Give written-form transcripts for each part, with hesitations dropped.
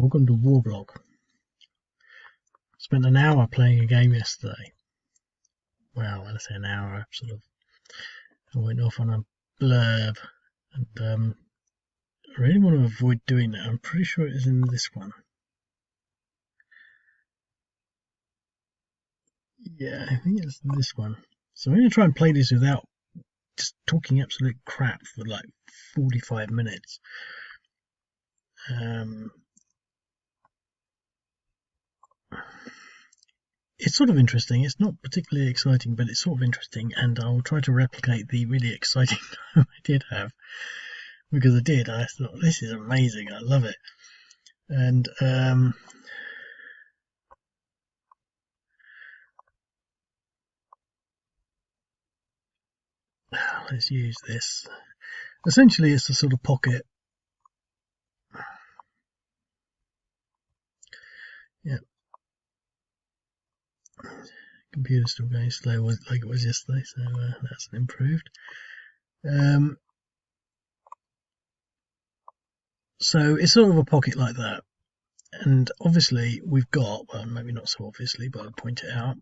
Welcome to Warblog. Spent an hour playing a game yesterday. Well, when I say an hour, I went off on a blurb, and I really want to avoid doing that. I'm pretty sure it is in this one. Yeah, I think it's this one. So I'm going to try and play this without just talking absolute crap for like 45 minutes. It's sort of interesting. It's not particularly exciting, but it's sort of interesting, and I'll try to replicate the really exciting time I did have, because I did. I thought, this is amazing. I love it. And let's use this. Essentially, it's a sort of pocket. Yeah. Computer's still going slow like it was yesterday, so that's improved. So it's sort of a pocket like that. And obviously we've got, well, maybe not so obviously, but I'll point it out.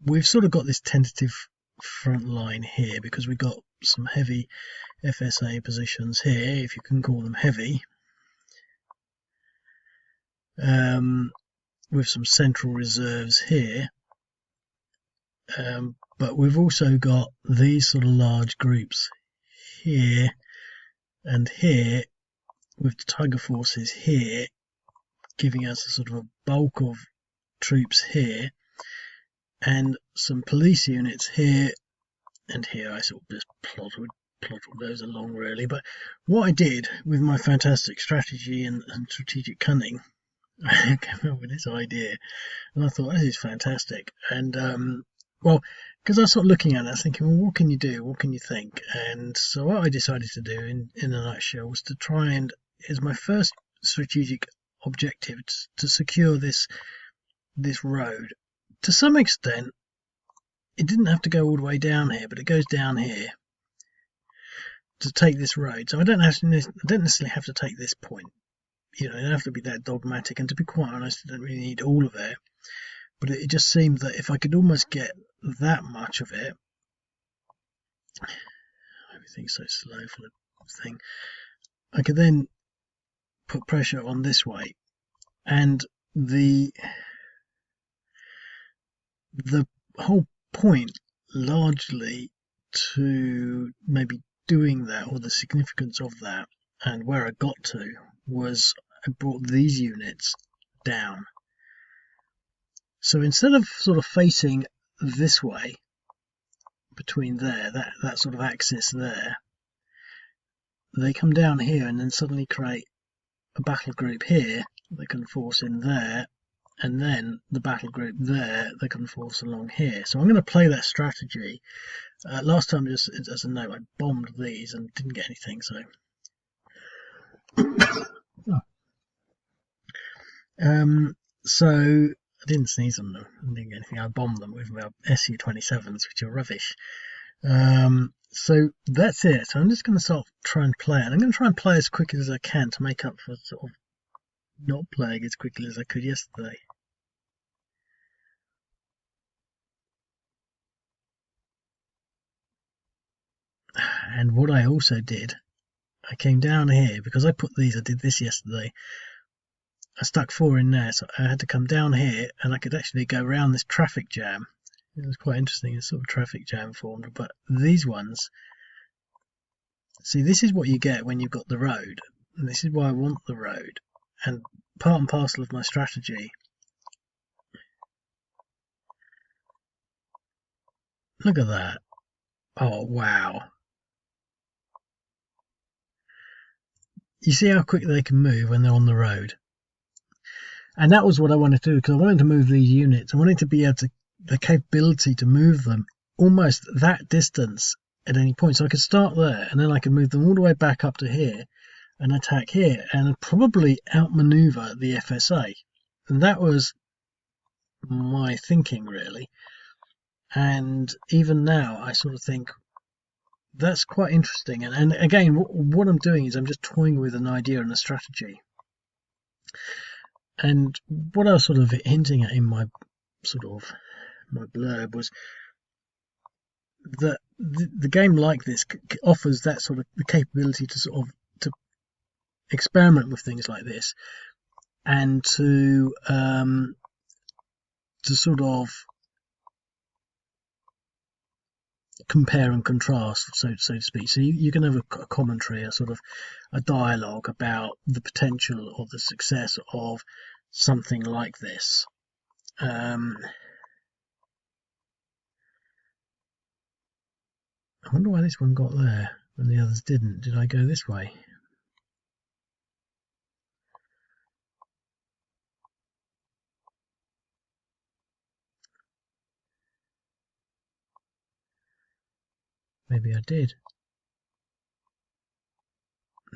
We've sort of got this tentative front line here because we've got some heavy FSA positions here, if you can call them heavy, with some central reserves here. But we've also got these sort of large groups here and here, with the Tiger forces here, giving us a sort of a bulk of troops here, and some police units here and here. I sort of just plotted those along really, but what I did with my fantastic strategy and strategic cunning, I came up with this idea, and I thought, this is fantastic. And well, because I was sort of looking at it, I was thinking, well, what can you do? What can you think? And so what I decided to do in a nutshell was to try and, is my first strategic objective to secure this road. To some extent, it didn't have to go all the way down here, but it goes down here to take this road. So I don't necessarily have to take this point. You know, it doesn't have to be that dogmatic. And to be quite honest, I don't really need all of it. But it just seemed that if I could almost get that much of it, everything's so slow for the thing, I could then put pressure on this way. And the whole point largely to maybe doing that, or the significance of that, and where I got to, was I brought these units down. So instead of sort of facing this way, between there, that sort of axis there, they come down here and then suddenly create a battle group here that can force in there, and then the battle group there that can force along here. So I'm going to play that strategy. Last time, just as a note, I bombed these and didn't get anything, so so I didn't sneeze on them, I didn't get anything. I bombed them with my Su-27s, which are rubbish. So that's it. So I'm just going to sort of try and play it. And I'm going to try and play as quickly as I can to make up for sort of not playing as quickly as I could yesterday. And what I also did, I came down here, because I did this yesterday. I stuck 4 in there, so I had to come down here, and I could actually go around this traffic jam. It was quite interesting, a sort of traffic jam formed. But these ones, see, this is what you get when you've got the road, and this is why I want the road, and part and parcel of my strategy. Look at that. Oh, wow. You see how quick they can move when they're on the road. And that was what I wanted to do, because I wanted to move these units. I wanted to be able to, the capability to move them almost that distance at any point. So I could start there, and then I could move them all the way back up to here and attack here, and probably outmaneuver the FSA. And that was my thinking, really. And even now, I sort of think that's quite interesting. And again, what I'm doing is I'm just toying with an idea and a strategy. And what I was sort of hinting at in my sort of my blurb was that the game like this offers that sort of the capability to sort of to experiment with things like this and to sort of compare and contrast, so to speak. So you can have a commentary, a sort of a dialogue about the potential or the success of something like this. I wonder why this one got there and the others didn't. Did I go this way? Maybe I did.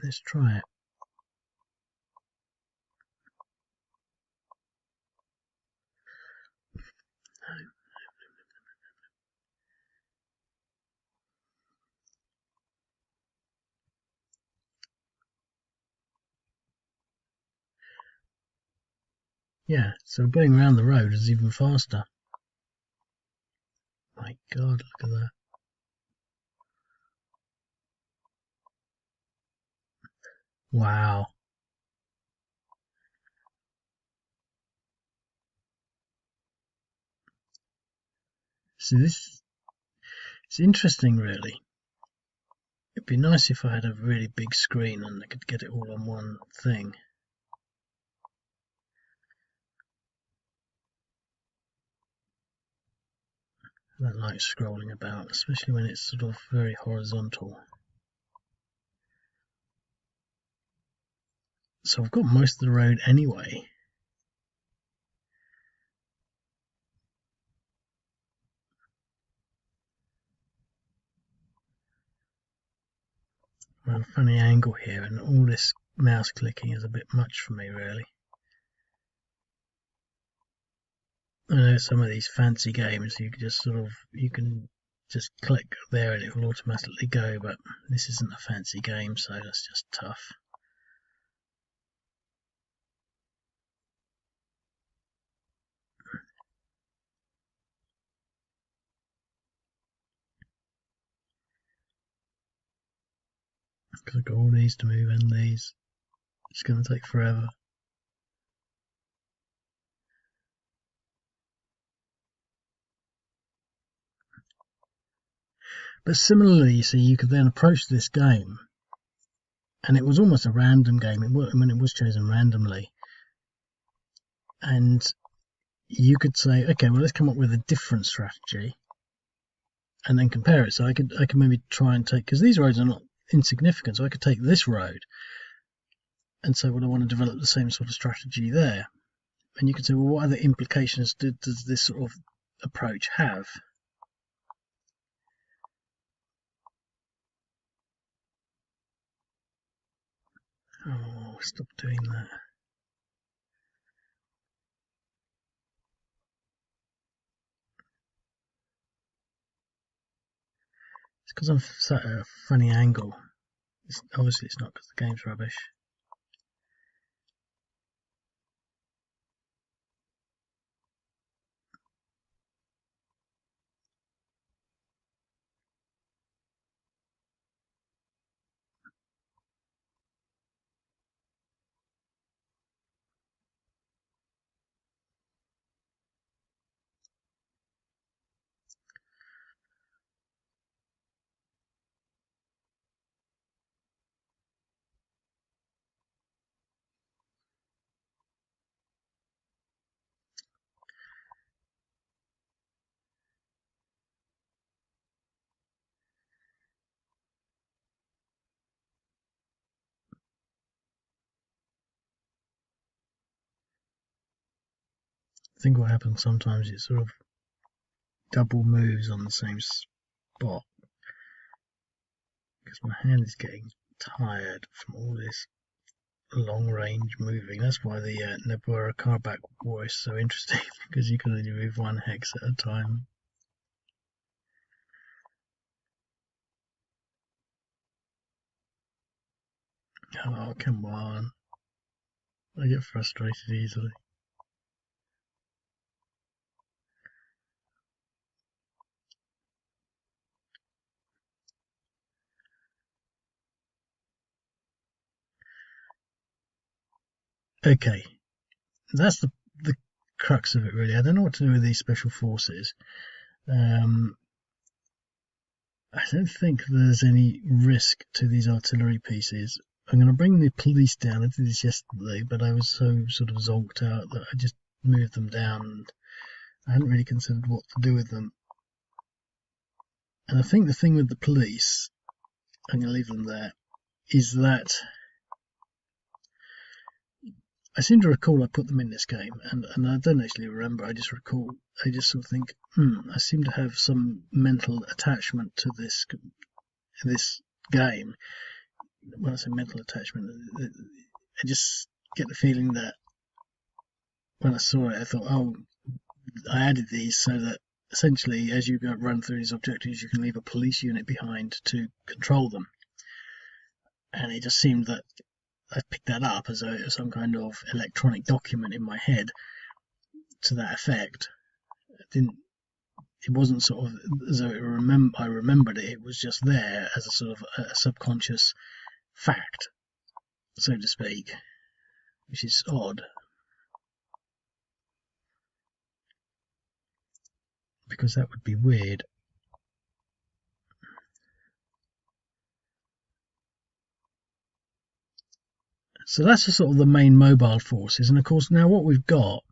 Let's try it. Yeah, so going around the road is even faster. My God, look at that. Wow. So this it's interesting, really. It'd be nice if I had a really big screen and I could get it all on one thing. I don't like scrolling about, especially when it's sort of very horizontal. So I've got most of the road anyway. I'm at a funny angle here, and all this mouse clicking is a bit much for me, really. I know some of these fancy games you can just click there and it will automatically go, but this isn't a fancy game, so that's just tough. Because I've got all these to move and these. It's going to take forever. But similarly, you see, you could then approach this game, and it was almost a random game. It was chosen randomly, and you could say, okay, well, let's come up with a different strategy, and then compare it. So I could maybe try and take, because these roads are not insignificant, so I could take this road and say, well, I want to develop the same sort of strategy there. And you could say, well, what other implications does this sort of approach have? Oh, stop doing that. It's because I'm sat at a funny angle. Obviously, it's not because the game's rubbish. I think what happens sometimes is sort of double moves on the same spot because my hand is getting tired from all this long range moving. That's why the Nebora Carback War is so interesting because you can only move one hex at a time. Oh, come on. I get frustrated easily. Okay, that's the crux of it, really. I don't know what to do with these special forces. I don't think there's any risk to these artillery pieces. I'm going to bring the police down. I did this yesterday, but I was so sort of zonked out that I just moved them down, and I hadn't really considered what to do with them. And I think the thing with the police, I'm going to leave them there, is that I seem to recall I put them in this game, and I don't actually remember. I just recall, I just sort of think, I seem to have some mental attachment to this game. When I say mental attachment, I just get the feeling that when I saw it, I thought, oh, I added these so that essentially, as you run through these objectives, you can leave a police unit behind to control them. And it just seemed that I picked that up as some kind of electronic document in my head to that effect. It wasn't sort of as though I remembered it. It was just there as a sort of a subconscious fact, so to speak, which is odd. Because that would be weird. So that's sort of the main mobile forces, and of course now what we've got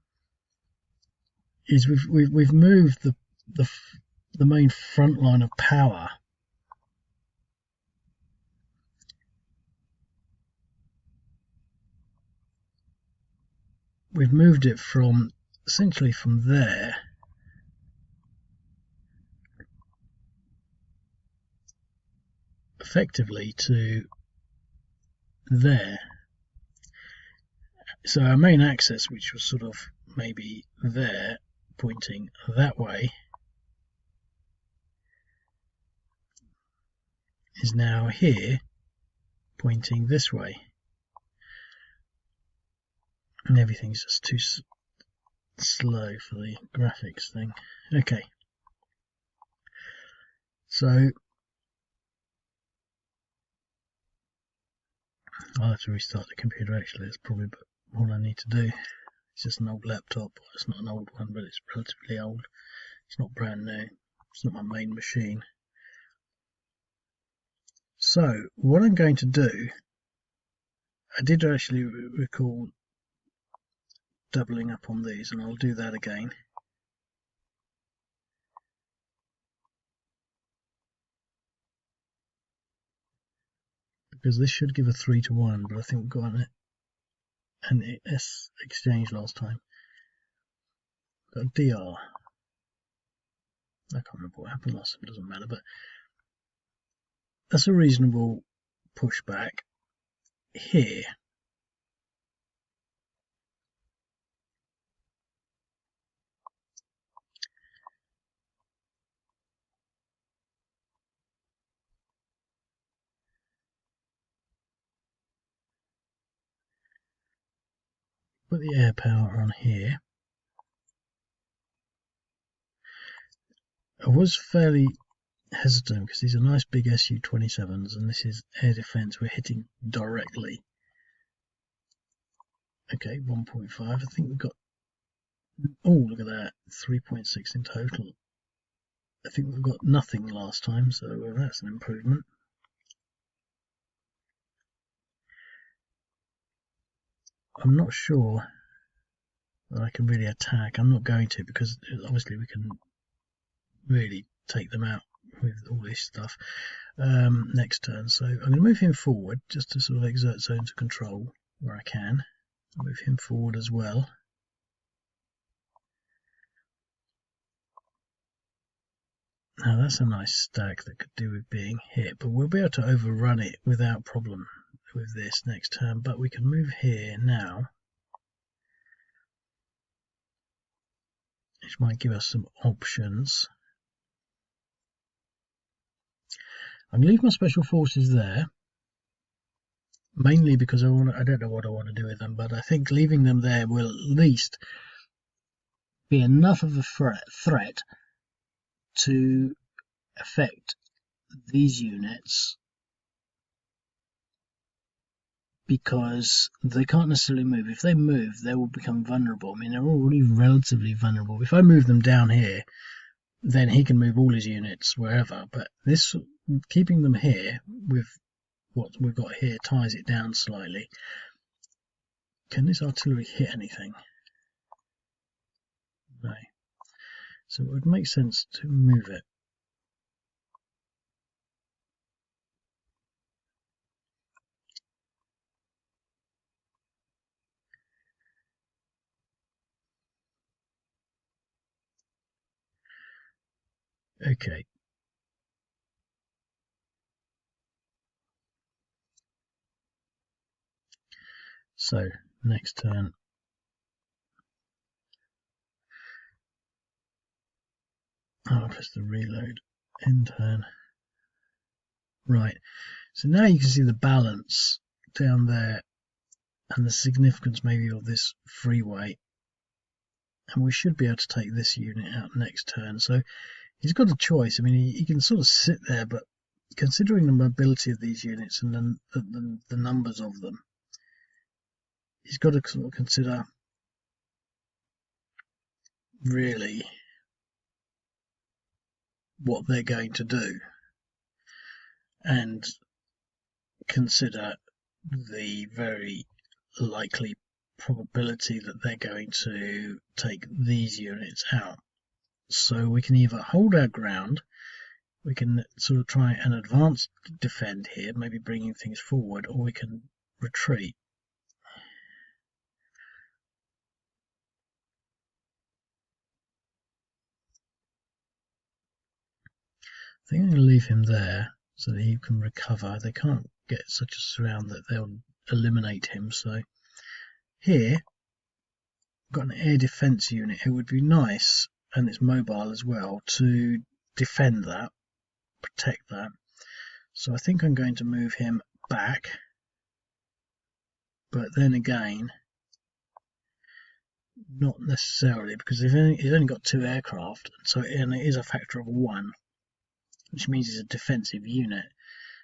is we've moved the main front line of power we've moved it from essentially from there effectively to there. So our main axis, which was sort of maybe there, pointing that way, is now here, pointing this way. And everything's just too slow for the graphics thing. Okay. So I'll have to restart the computer actually. That's probably all I need to do. It's just an old laptop. It's not an old one, but it's relatively old. It's not brand new. It's not my main machine. So what I'm going to do, I did actually recall doubling up on these, and I'll do that again. Because this should give a 3-to-1, but I think we've got an S exchange last time. Got a DR. I can't remember what happened last time, it doesn't matter, but that's a reasonable pushback. Here, put the air power on here. I was fairly hesitant because these are nice big Su-27s and this is air defense. We're hitting directly. Okay, 1.5. I think we've got, oh look at that, 3.6 in total. I think we've got nothing last time, so that's an improvement. I'm not sure that I can really attack. I'm not going to, because obviously we can really take them out with all this stuff next turn. So I'm going to move him forward just to sort of exert zones of control where I can. I'll move him forward as well. Now that's a nice stack that could do with being hit, but we'll be able to overrun it without problem with this next turn. But we can move here now, which might give us some options. I'm going to leave my special forces there. mainly because I don't know what I want to do with them, but I think leaving them there will at least be enough of a threat to affect these units, because they can't necessarily move. If they move, they will become vulnerable. I mean, they're already relatively vulnerable. If I move them down here, then he can move all his units wherever. But this, keeping them here with what we've got here, ties it down slightly. Can this artillery hit anything? No. So it would make sense to move it. Okay. So next turn. I'll press the reload. End turn. Right. So now you can see the balance down there and the significance maybe of this freeway. And we should be able to take this unit out next turn. So he's got a choice. I mean, he can sort of sit there, but considering the mobility of these units and the numbers of them, he's got to sort of consider really what they're going to do and consider the very likely probability that they're going to take these units out. So we can either hold our ground, we can sort of try an advanced defend here, maybe bringing things forward, or we can retreat. I think I'm going to leave him there so that he can recover. They can't get such a surround that they'll eliminate him. So here, I've got an air defense unit. It would be nice, and it's mobile as well, to defend that, protect that. So I think I'm going to move him back. But then again, not necessarily, because he's only got 2 aircraft, and it is a factor of 1, which means he's a defensive unit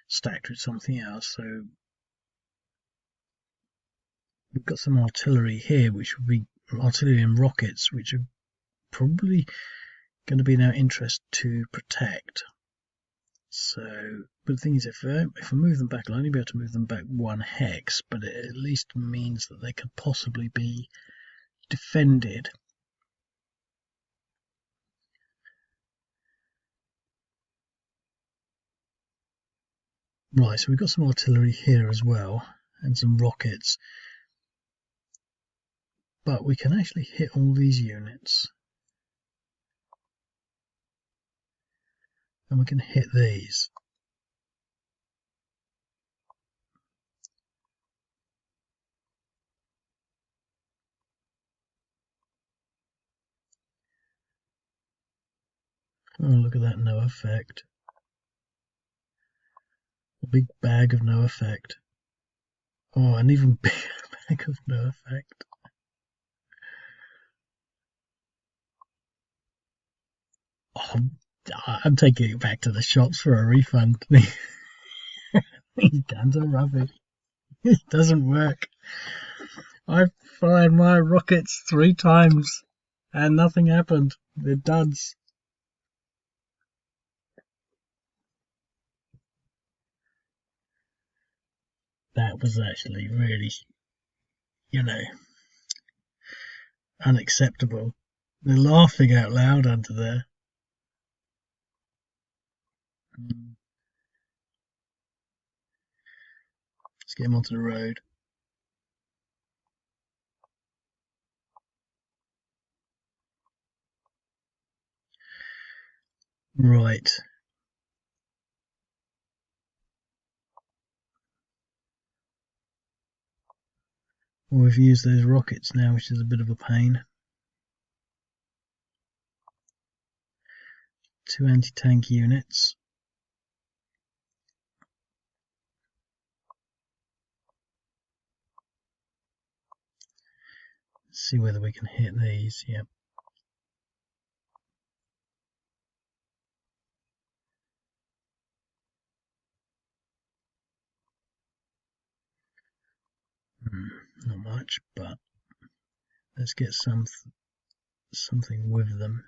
stacked with something else. So we've got some artillery here, which would be artillery and rockets, which are probably going to be in our interest to protect. So, but the thing is, if I move them back, I'll only be able to move them back 1 hex, but it at least means that they could possibly be defended. Right, so we've got some artillery here as well, and some rockets. But we can actually hit all these units. And we can hit these. Oh, look at that, no effect. A big bag of no effect. Oh, an even bigger bag of no effect. Oh, I'm taking it back to the shops for a refund. These guns are rubbish. It doesn't work. I've fired my rockets 3 times and nothing happened. They're duds. That was actually really, you know, unacceptable. They're laughing out loud under there. Let's get him onto the road. Right. Well, we've used those rockets now, which is a bit of a pain. 2 anti-tank units. see whether we can hit these. Yep. Not much, but let's get something with them.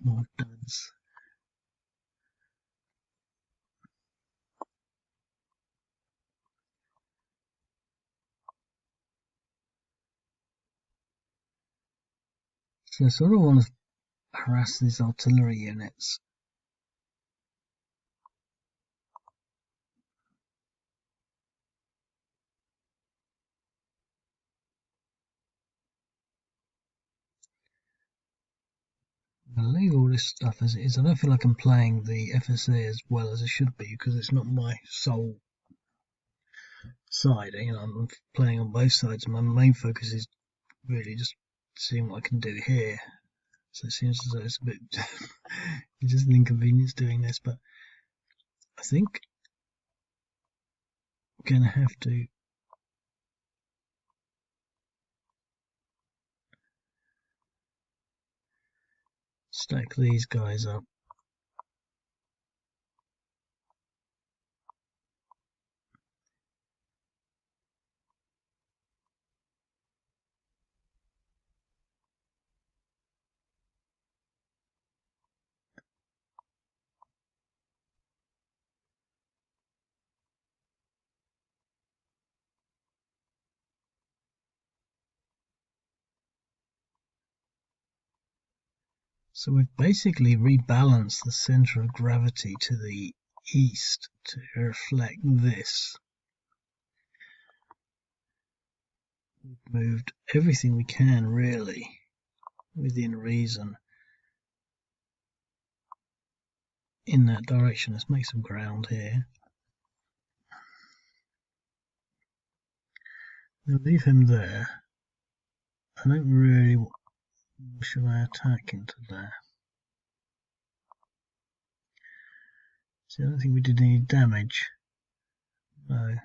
More duds. So I sort of want to harass these artillery units. I'll leave all this stuff as it is. I don't feel like I'm playing the FSA as well as I should be because it's not my sole side. You know, I'm playing on both sides. My main focus is really just seeing what I can do here. So it seems as though it's a bit it's just an inconvenience doing this, but I think I'm going to have to stack these guys up. So we've basically rebalanced the center of gravity to the east to reflect this. We've moved everything we can really within reason in that direction. Let's make some ground here. Now leave him there. I don't really... Should I attack into there? See, I don't think we did any damage. No.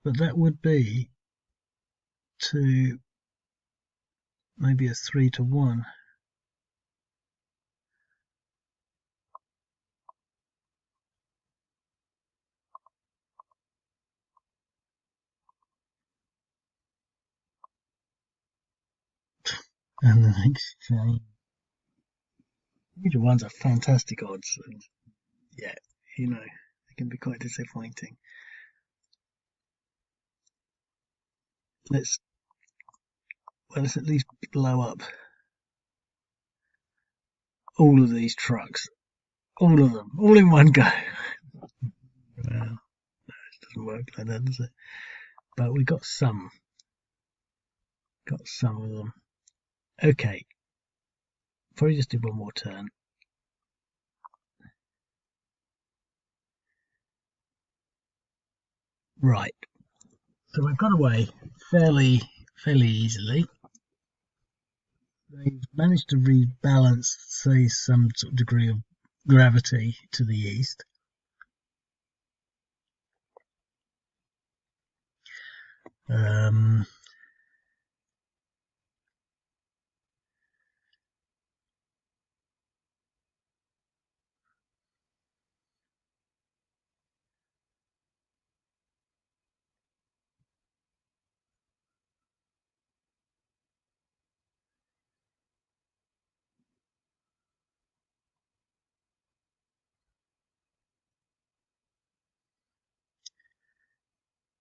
But that would be to maybe a 3-1. And the next exchange. Major ones are fantastic odds, and yeah, they can be quite disappointing. Let's at least blow up all of these trucks, all of them, all in one go. Well, it doesn't work like that, does it? But we got some of them. Okay, probably just do one more turn. Right, so we've got away fairly easily. They've managed to rebalance, say, some sort of degree of gravity to the east.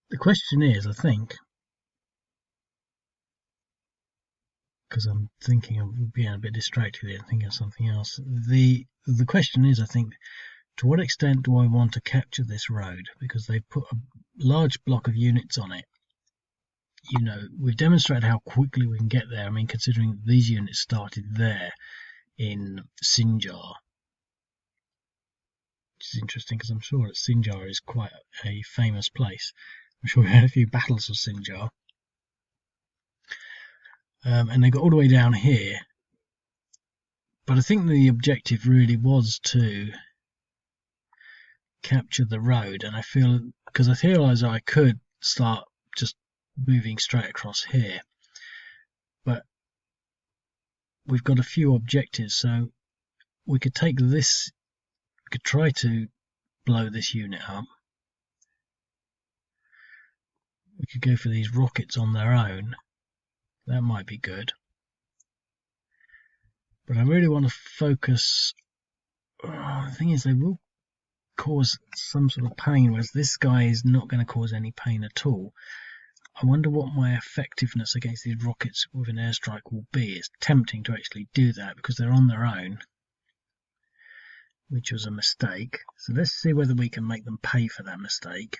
The question is, I think, because I'm thinking of being a bit distracted here and thinking of something else. The question is, I think, to what extent do I want to capture this road? Because they put a large block of units on it. We've demonstrated how quickly we can get there. I mean, considering these units started there in Sinjar, which is interesting because I'm sure that Sinjar is quite a famous place. I'm sure we had a few battles of Sinjar. And they got all the way down here. But I think the objective really was to capture the road, and I feel, because I feel as though I could start just moving straight across here, but we've got a few objectives, so we could take this, we could try to blow this unit up, we could go for these rockets on their own, that might be good, but I really want to focus. The thing is, they will cause some sort of pain, whereas this guy is not going to cause any pain at all. I wonder what my effectiveness against these rockets with an airstrike will be. It's tempting to actually do that because they're on their own, which was a mistake. So let's see whether we can make them pay for that mistake.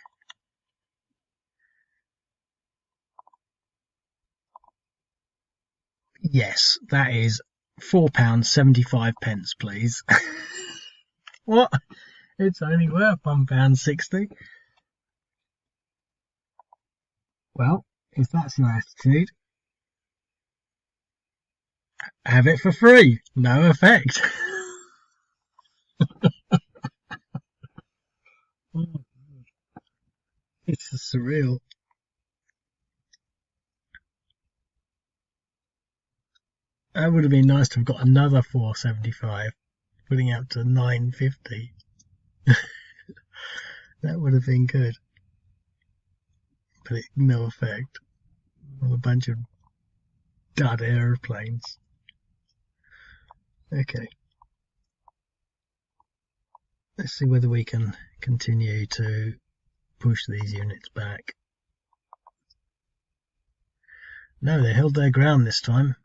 Yes, that is £4.75, please. What? It's only worth £1.60. Well, if that's your attitude, have it for free. No effect. It's surreal. That would have been nice to have got another 475, putting out to 950. That would have been good. But no effect. Well, a bunch of dud aeroplanes. Okay. Let's see whether we can continue to push these units back. No, they held their ground this time.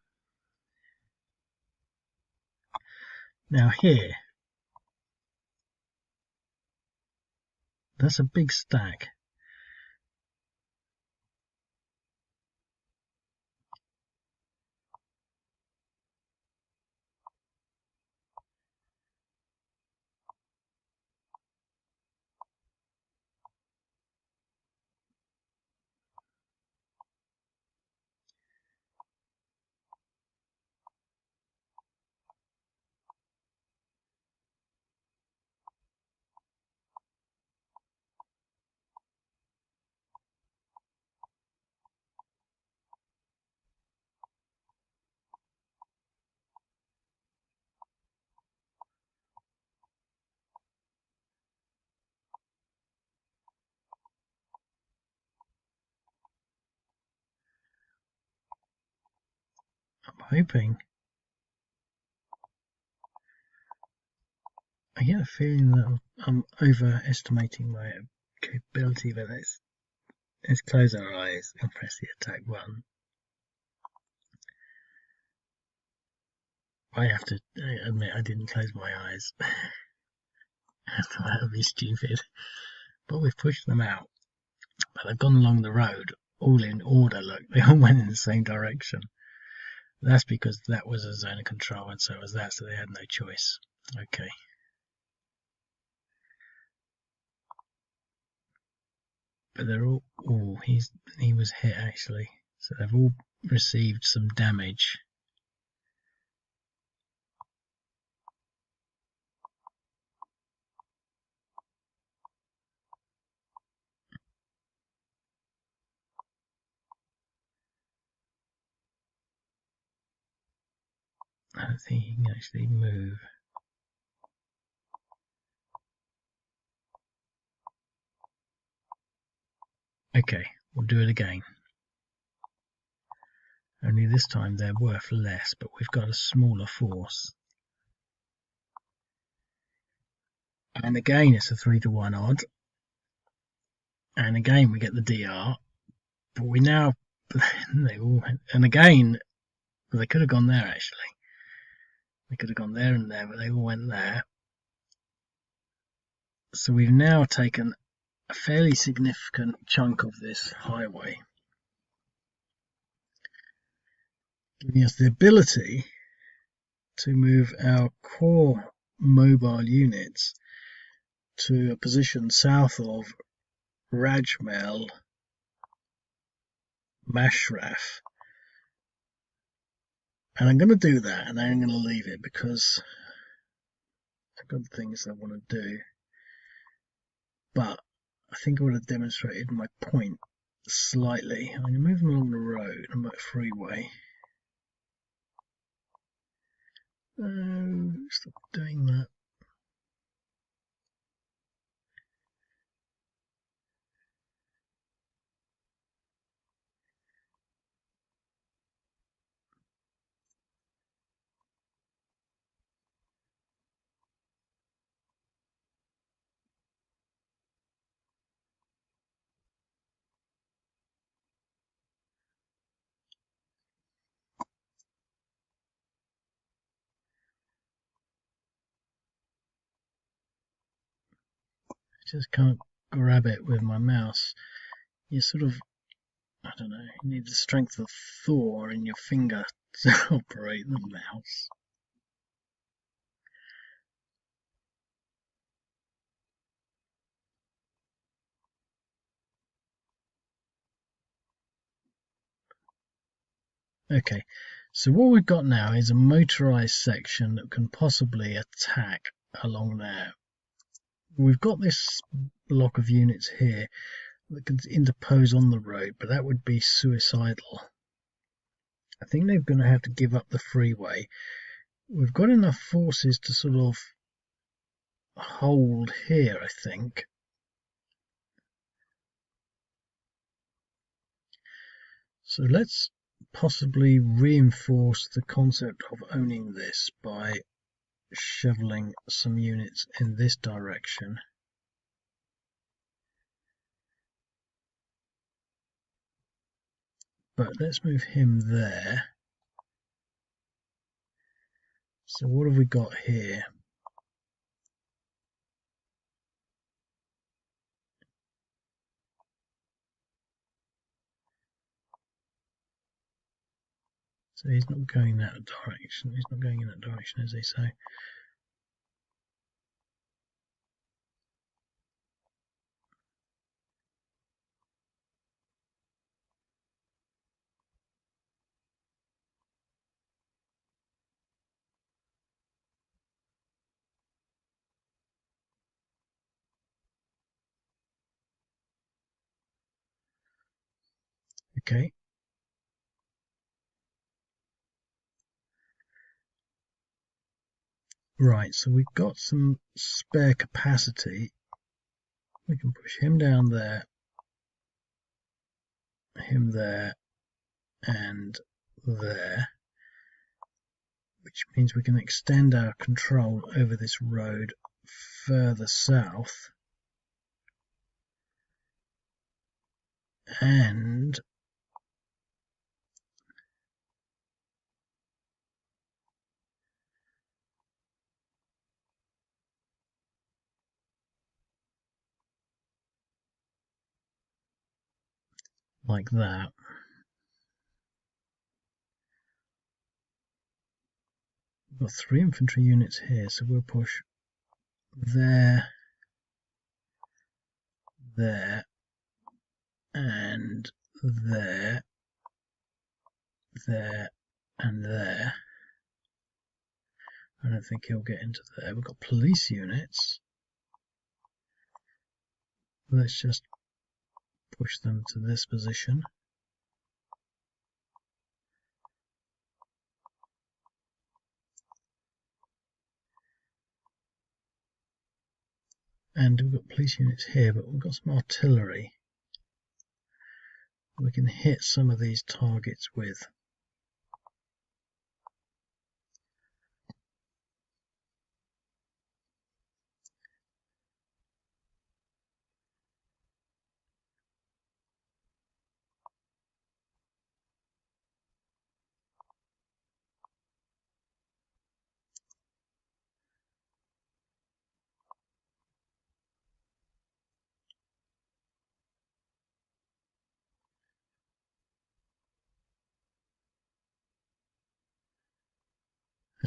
Now here, that's a big stack. hoping. I get a feeling that I'm overestimating my capability, but let's close our eyes and press the attack button. I have to admit I didn't close my eyes. That would be stupid. But we've pushed them out. But they've gone along the road, all in order. Look, they all went in the same direction. That's because that was a zone of control, and so was that, so they had no choice. Okay. But they're all... Oh, he was hit, actually. So they've all received some damage. I don't think he can actually move. Okay, we'll do it again. Only this time they're worth less, but we've got a smaller force. And again it's a 3-to-1 odd. And again we get the DR. But we now... and again, they could have gone there actually. They could have gone there and there, but they all went there. So we've now taken a fairly significant chunk of this highway, giving us the ability to move our core mobile units to a position south of Rajmel Mashraf. And I'm going to do that, and then I'm going to leave it because I've got things I want to do. But I think I would have demonstrated my point slightly. I'm going to move them along the road, on that freeway. Stop doing that. Just can't grab it with my mouse. You sort of, I don't know, you need the strength of Thor in your finger to operate the mouse. Okay, so what we've got now is a motorized section that can possibly attack along there. We've got this block of units here that can interpose on the road, but that would be suicidal. I think they're going to have to give up the freeway. We've got enough forces to sort of hold here, I think. So let's possibly reinforce the concept of owning this by shoveling some units in this direction. But let's move him there. So what have we got here? So he's not going that direction. He's not going in that direction, as they say. Okay. Right, so we've got some spare capacity. We can push him down there, him there, and there. which means we can extend our control over this road further south and like that. We've got 3 infantry units here, so we'll push there, there, and there, there, and there. I don't think he'll get into there. We've got police units. Let's just push them to this position. And we've got police units here, but we've got some artillery we can hit some of these targets with.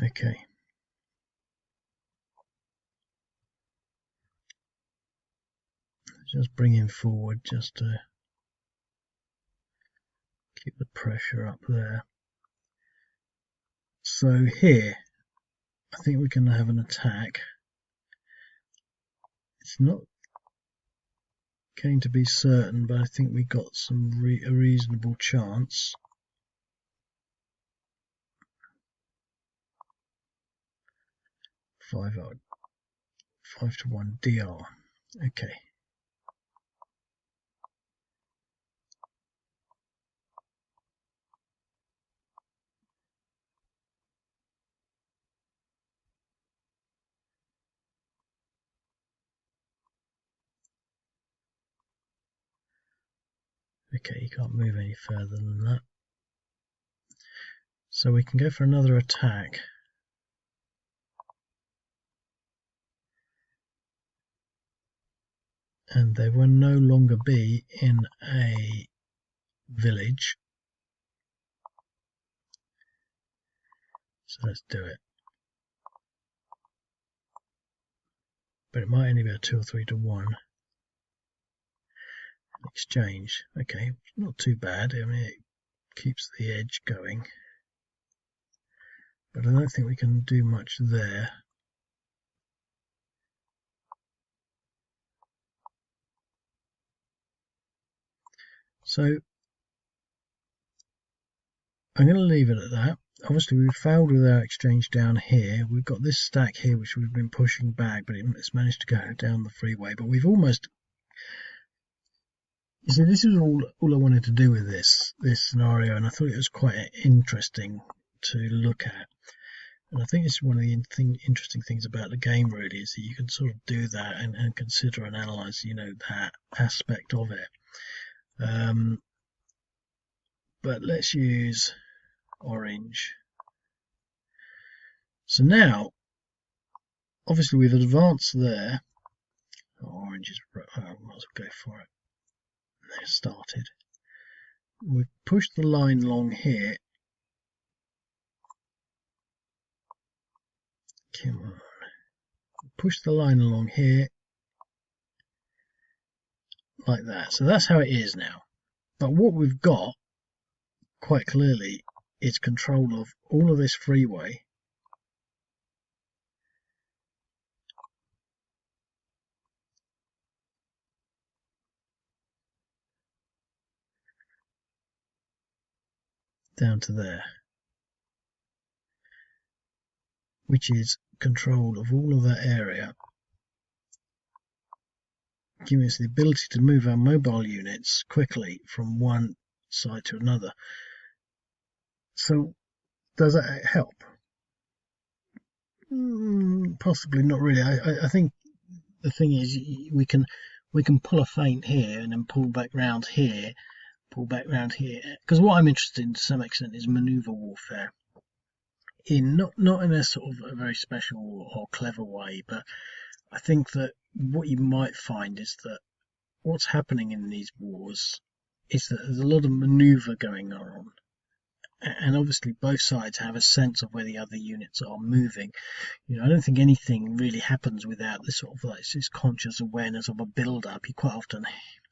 Okay. Just bring him forward just to keep the pressure up there. So here, I think we can have an attack. It's not going to be certain, but I think we got a reasonable chance. Five to 1 DR. Okay. Okay, you can't move any further than that. So we can go for another attack. And they will no longer be in a village. So let's do it. But it might only be a 2 or 3 to 1. Exchange. Okay, not too bad. I mean, it keeps the edge going. But I don't think we can do much there. So I'm going to leave it at that. Obviously we failed with our exchange down here. We've got this stack here which we've been pushing back, but it's managed to go down the freeway. But we've almost... You see, this is all I wanted to do with this scenario, and I thought it was quite interesting to look at. And I think it's one of the interesting things about the game, really, is that you can sort of do that and consider and analyse, that aspect of it. But let's use orange. So now, obviously we've advanced there. Orange is, might as well go for it. There, started. We've pushed the line along here. Come on. Push the line along here. Like that. So that's how it is now. But what we've got, quite clearly, is control of all of this freeway. Down to there. Which is control of all of that area, giving us the ability to move our mobile units quickly from one side to another. So does that help? Possibly not really. I think the thing is we can pull a feint here and then pull back round here, because what I'm interested in to some extent is maneuver warfare, in not in a sort of a very special or clever way, but I think that what you might find is that what's happening in these wars is that there's a lot of maneuver going on, and obviously both sides have a sense of where the other units are moving. I don't think anything really happens without this sort of like this conscious awareness of a build-up. You quite often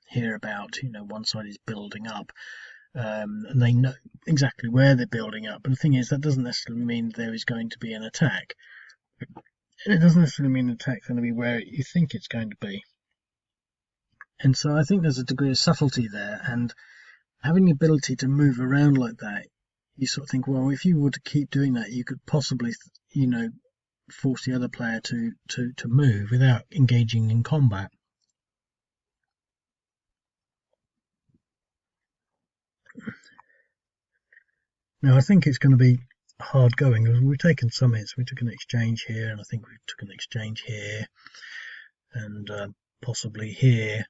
hear about, one side is building up, and they know exactly where they're building up. But the thing is, that doesn't necessarily mean there is going to be an attack. It doesn't necessarily mean an attack's going to be where you think it's going to be. And so I think there's a degree of subtlety there, and having the ability to move around like that, you sort of think, well, if you were to keep doing that, you could possibly, force the other player to move without engaging in combat. Now, I think it's going to be hard going, because we've taken some hits. We took an exchange here, and I think we took an exchange here, and possibly here.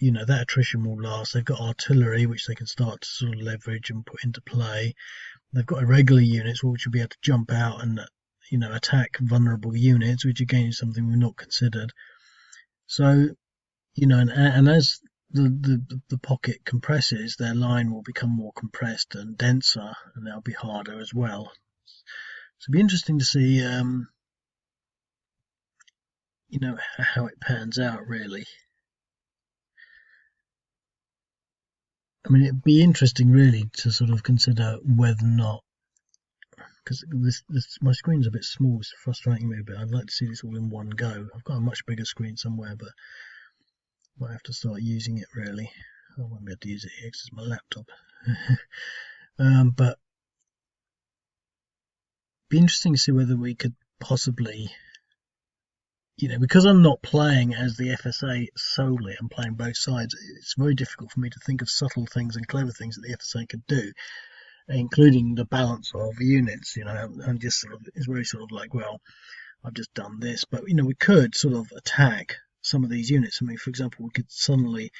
That attrition will last. They've got artillery, which they can start to sort of leverage and put into play. They've got irregular units, which will be able to jump out and attack vulnerable units, which again is something we've not considered. So, and as the pocket compresses, their line will become more compressed and denser, and they'll be harder as well. So it'll be interesting to see, how it pans out, really. I mean, it'd be interesting, really, to sort of consider whether or not, because my screen's a bit small, it's frustrating me a bit. I'd like to see this all in one go. I've got a much bigger screen somewhere, but I might have to start using it, really. I won't be able to use it here because it's my laptop. But it'd be interesting to see whether we could possibly, because I'm not playing as the FSA solely, I'm playing both sides. It's very difficult for me to think of subtle things and clever things that the FSA could do, including the balance of units. And just sort of, it's very sort of like, well, I've just done this, but we could sort of attack some of these units. I mean, for example, we could suddenly,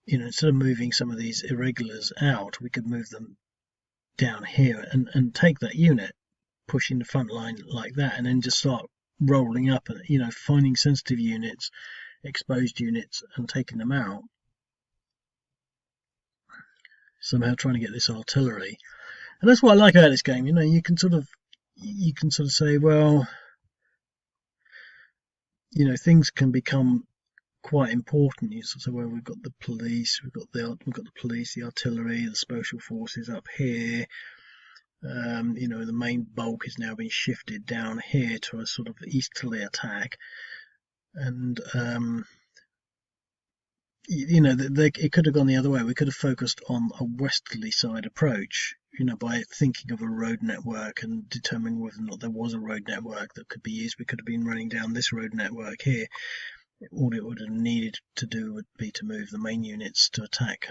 instead of moving some of these irregulars out, we could move them down here and take that unit, pushing the front line like that, and then just start rolling up and finding sensitive units, exposed units, and taking them out. Somehow trying to get this artillery, and that's what I like about this game. You can sort of say, well, things can become quite important. You sort of say, well, we've got the police, the artillery, the special forces up here. The main bulk is now being shifted down here to a sort of easterly attack, and it could have gone the other way. We could have focused on a westerly side approach, by thinking of a road network and determining whether or not there was a road network that could be used. We could have been running down this road network here. All it would have needed to do would be to move the main units to attack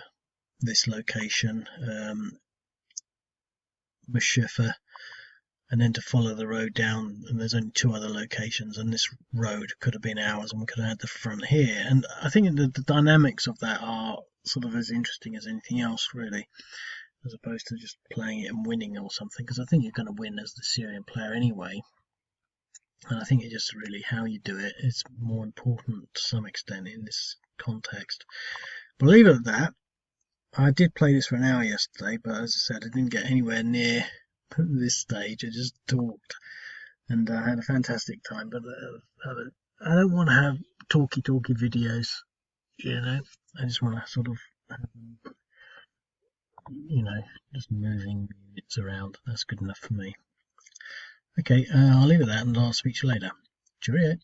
this location, Mashifa, and then to follow the road down, and there's only 2 other locations, and this road could have been ours, and we could have had the front here. And I think the dynamics of that are sort of as interesting as anything else, really, as opposed to just playing it and winning or something, because I think you're going to win as the Syrian player anyway, and I think it's just really how you do it is more important to some extent in this context. But leave it at that. I did play this for an hour yesterday, but as I said, I didn't get anywhere near this stage. I just talked, and I had a fantastic time. But I don't want to have talky videos, I just want to sort of have, just moving units around. That's good enough for me. Okay, I'll leave it at that, and I'll speak to you later. Cheerio.